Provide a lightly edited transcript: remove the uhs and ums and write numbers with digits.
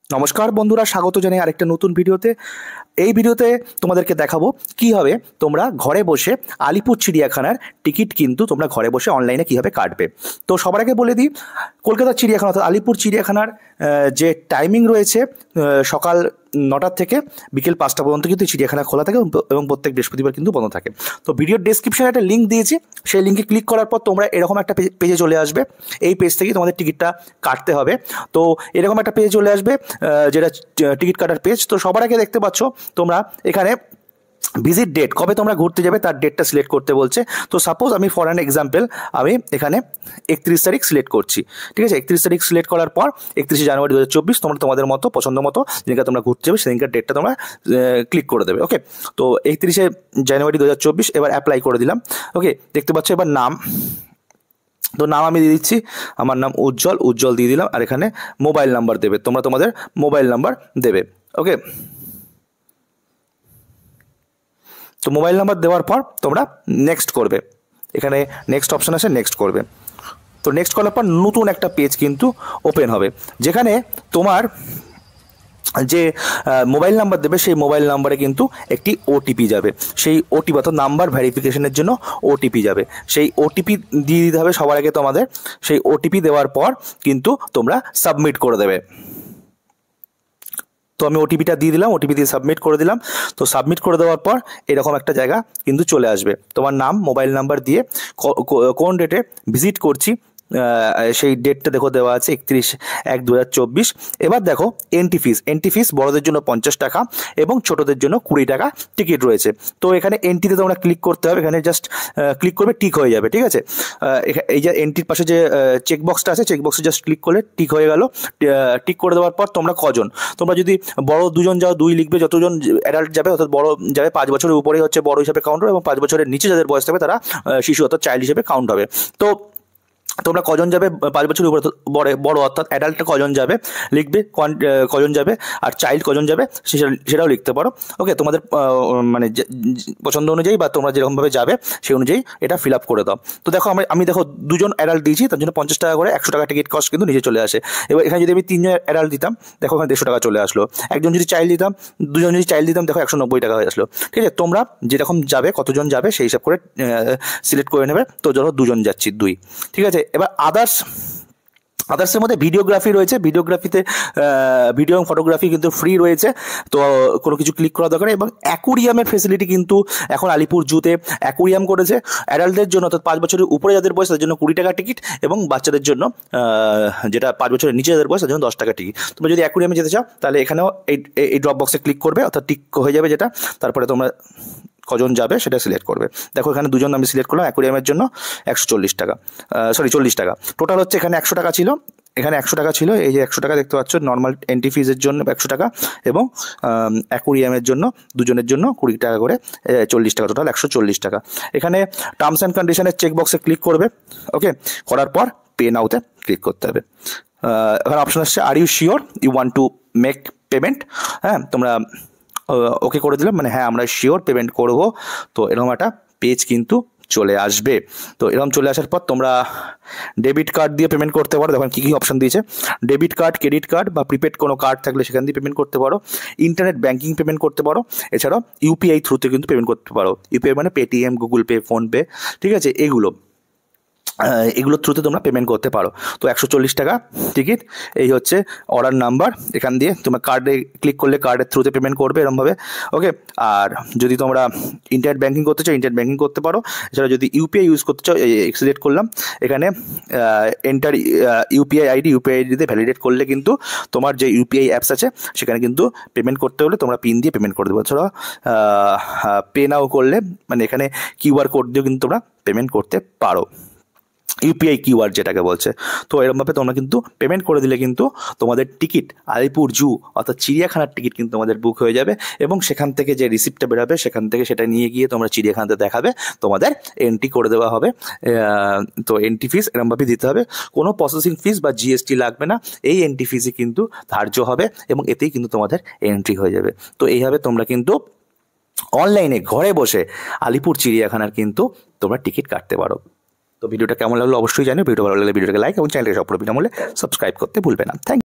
নমস্কার বন্ধুরা, স্বাগত জানাই আরেকটা নতুন ভিডিওতে। এই ভিডিওতে তোমাদেরকে দেখাবো কিভাবে তোমরা ঘরে বসে আলিপুর চিড়িয়াখানার টিকিট কিন্তু তোমরা ঘরে বসে অনলাইনে কিভাবে কাটবে। তো সবার আগে বলে দিই, কলকাতার চিড়িয়াখানা অর্থাৎ আলিপুর চিড়িয়াখানার যে টাইমিং রয়েছে সকাল 9টা থেকে বিকেল 5টা পর্যন্ত কিন্তু চিড়িয়াখানা খোলা থাকে এবং প্রত্যেক বৃহস্পতিবার কিন্তু বন্ধ থাকে। তো ভিডিওর ডেসক্রিপশনে একটা লিঙ্ক দিয়েছি, সেই লিঙ্কে ক্লিক করার পর তোমরা এরকম একটা পেজে চলে আসবে। এই পেজ থেকেই তোমাদের টিকিটটা কাটতে হবে। তো এরকম একটা পেজে চলে আসবে যেটা টিকিট কাটার পেজ। তো সবার আগে দেখতে পাচ্ছ তোমরা এখানে ভিজিট ডেট, কবে তোমরা ঘুরতে যাবে তার ডেটটা সিলেক্ট করতে বলছে। তো সাপোজ আমি ফর অ্যান এক্সাম্পল আমি এখানে 31 তারিখ সিলেক্ট করছি, ঠিক আছে। 31 তারিখ সিলেক্ট করার পর 31শে জানুয়ারি 2024 তোমরা তোমাদের মতো পছন্দ মতো যেদিনকে তোমরা ঘুরতে যাবে সেদিনকার ডেটটা তোমরা ক্লিক করে দেবে। ওকে, তো 31শে জানুয়ারি 2024 এবার অ্যাপ্লাই করে দিলাম। ওকে, দেখতে পাচ্ছ এবার নাম, তো নাম আমি দিয়ে দিচ্ছি, আমার নাম উজ্জ্বল দিয়ে দিলাম। আর এখানে মোবাইল নাম্বার দেবে, তোমরা তোমাদের মোবাইল নাম্বার দেবে। ওকে, তো মোবাইল নাম্বার দেওয়ার পর তোমরা নেক্সট করবে, এখানে নেক্সট অপশান আছে, নেক্সট করবে। তো নেক্সট করার পর নতুন একটা পেজ কিন্তু ওপেন হবে, যেখানে তোমার যে মোবাইল নাম্বার দেবে সেই মোবাইল নাম্বারে কিন্তু একটি ওটিপি যাবে। সেই ওটিপি অর্থাৎ নাম্বার ভেরিফিকেশনের জন্য ওটিপি যাবে। সেই ওটিপি দিয়ে দিতে হবে সবার আগে তোমাদের। সেই ওটিপি দেওয়ার পর কিন্তু তোমরা সাবমিট করে দেবে। তো আমি ওটিপিটা দিয়ে দিলাম, ওটিপি দিয়ে সাবমিট করে দিলাম। তো সাবমিট করে দেওয়ার পর এরকম একটা জায়গা কিন্তু চলে আসবে। তোমার নাম, মোবাইল নাম্বার দিয়ে কোন ডেটে ভিজিট করছি সেই ডেটটা দেখো দেওয়া আছে 31/1/2024। এবার দেখো এন্ট্রি ফিস বড়দের জন্য 50 টাকা এবং ছোটদের জন্য 20 টাকা টিকিট রয়েছে। তো এখানে এন্ট্রিতে তোমরা ক্লিক করতে হবে, এখানে জাস্ট ক্লিক করবে, টিক হয়ে যাবে, ঠিক আছে। এই যে এন্ট্রির পাশে যে চেকবক্সটা আছে, চেকবক্সে জাস্ট ক্লিক করলে টিক হয়ে গেল। টিক করে দেওয়ার পর তোমরা কজন, তোমরা যদি বড় 2জন যাও 2 লিখবে, যতজন অ্যাডাল্ট যাবে অর্থাৎ বড় যাবে 5 বছরের উপরে হচ্ছে বড় হিসাবে কাউন্ট হবে এবং 5 বছরের নিচে যাদের বয়স থাকবে তারা শিশু অর্থাৎ চাইল্ড হিসেবে কাউন্ট হবে। তো তোমরা কজন যাবে 5 বছরের উপরে বড় অর্থাৎ অ্যাডাল্ট কজন যাবে লিখবে, কজন যাবে, আর চাইল্ড কজন যাবে সেটাও লিখতে পারো। ওকে, তোমাদের মানে পছন্দ অনুযায়ী বা তোমরা যেরকমভাবে যাবে সেই অনুযায়ী এটা ফিল আপ করে দাও। তো দেখো আমি দেখো 2জন অ্যাডাল্ট দিয়েছি, তার জন্য 50 টাকা করে 100 টাকা টিকিট কস্ট কিন্তু নিচে চলে আসে। এবার এখানে যদি আমি 3জন অ্যাডাল্ট দিতাম দেখো এখানে 150 টাকা চলে আসলো। একজন যদি চাইল্ড দিতাম, 2জন যদি চাইল্ড দিতাম দেখো 190 টাকা হয়ে আসলো, ঠিক আছে। তোমরা যেরকম যাবে, কতজন যাবে সেই হিসাব করে সিলেক্ট করে নেবে। তো ধরো 2জন যাচ্ছি, 2, ঠিক আছে। এবার আদার্সের মধ্যে ভিডিওগ্রাফি রয়েছে। ভিডিওগ্রাফিতে ভিডিও এবং ফটোগ্রাফি কিন্তু ফ্রি রয়েছে, তো কোনো কিছু ক্লিক করা দরকার নেই। এবং অ্যাকুরিয়ামের ফেসিলিটি কিন্তু এখন আলিপুর জুতে অ্যাকুরিয়াম করেছে অ্যাডাল্টদের জন্য, অর্থাৎ 5 বছরের উপরে যাদের বয়স তাদের জন্য 20 টাকা টিকিট এবং বাচ্চাদের জন্য যেটা 5 বছরের নিচে যাদের বয়স তাদের জন্য 10 টাকা টিকিট। তোমরা যদি অ্যাকুরিয়ামে যেতে চাও তাহলে এখানেও এই ড্রপ বক্সে ক্লিক করবে, অর্থাৎ টিক হয়ে যাবে যেটা, তারপরে তোমরা কজন যাবে সেটা সিলেক্ট করবে। দেখো এখানে 2জন আমি সিলেক্ট করলাম, অ্যাকুরিয়ামের জন্য 140 টাকা, 40 টাকা টোটাল হচ্ছে। এখানে 100 টাকা ছিল, এখানে 100 টাকা ছিল, এই যে 100 টাকা দেখতে পাচ্ছ। নর্মাল এন্ট্রি ফিজের জন্য 100 টাকা এবং অ্যাকুরিয়ামের জন্য 2জনের জন্য 20 টাকা করে 40 টাকা, টোটাল 140 টাকা। এখানে টার্মস অ্যান্ড কন্ডিশনের চেকবক্সে ক্লিক করবে। ওকে, করার পর পে নাওতে ক্লিক করতে হবে। এখানে অপশন আসছে are you sure you want to make payment. হ্যাঁ, তোমরা ওকে করে দিলাম, মানে হ্যাঁ আমরা শিওর পেমেন্ট করব। তো এরকম একটা পেজ কিন্তু চলে আসবে। তো এরকম চলে আসার পর তোমরা ডেবিট কার্ড দিয়ে পেমেন্ট করতে পারো। দেখুন কী কী অপশন দিয়েছে, ডেবিট কার্ড, ক্রেডিট কার্ড বা প্রিপেড কোনো কার্ড থাকলে সেখান দিয়ে পেমেন্ট করতে পারো, ইন্টারনেট ব্যাঙ্কিং পেমেন্ট করতে পারো, এছাড়াও ইউপিআই থ্রুতে কিন্তু পেমেন্ট করতে পারো। ইউপিআই মানে পেটিএম, গুগল পে, ফোনপে, ঠিক আছে। এগুলোর থ্রুতে তোমরা পেমেন্ট করতে পারো। তো 140 টাকা টিকিট, এই হচ্ছে অর্ডার নাম্বার। এখান দিয়ে তোমরা কার্ডে ক্লিক করলে কার্ডের থ্রুতে পেমেন্ট করবে এরকমভাবে। ওকে, আর যদি তোমরা ইন্টারনেট ব্যাঙ্কিং করতে চাও ইন্টারনেট ব্যাঙ্কিং করতে পারো। এছাড়া যদি ইউপিআই ইউজ করতে চাও সিলেক্ট করলাম, এখানে এন্টার ইউপিআই আইডিতে ভ্যালিডেট করলে কিন্তু তোমার যে ইউপিআই অ্যাপস আছে সেখানে কিন্তু পেমেন্ট করতে হলে তোমরা পিন দিয়ে পেমেন্ট করে দেবো। এছাড়া পে নাও করলে মানে এখানে কিউআর কোড দিয়েও কিন্তু তোমরা পেমেন্ট করতে পারো, ইউপিআই কিউআর যেটাকে বলছে। তো এরকমভাবে তোমরা কিন্তু পেমেন্ট করে দিলে কিন্তু তোমাদের টিকিট আলিপুর জু অর্থাৎ চিড়িয়াখানার টিকিট কিন্তু তোমাদের বুক হয়ে যাবে এবং সেখান থেকে যে রিসিপ্টটা বেরোবে সেখান থেকে সেটা নিয়ে গিয়ে তোমরা চিড়িয়াখানাতে দেখাবে, তোমাদের এন্ট্রি করে দেওয়া হবে। তো এন্ট্রি ফিস এরকমভাবে দিতে হবে, কোনো প্রসেসিং ফিস বা জিএসটি লাগবে না। এই এন্ট্রি ফিসই কিন্তু ধার্য হবে এবং এতেই কিন্তু তোমাদের এন্ট্রি হয়ে যাবে। তো এইভাবে তোমরা কিন্তু অনলাইনে ঘরে বসে আলিপুর চিড়িয়াখানার কিন্তু তোমরা টিকিট কাটতে পারো। তো ভিডিওটা কেমন লাগলো অবশ্যই জানিও। ভিডিও ভালো লাগলে ভিডিওটাকে লাইক এবং চ্যানেলটাকে সবসময় বিনামূল্যে সাবস্ক্রাইব করতে ভুলবে না। থ্যাংক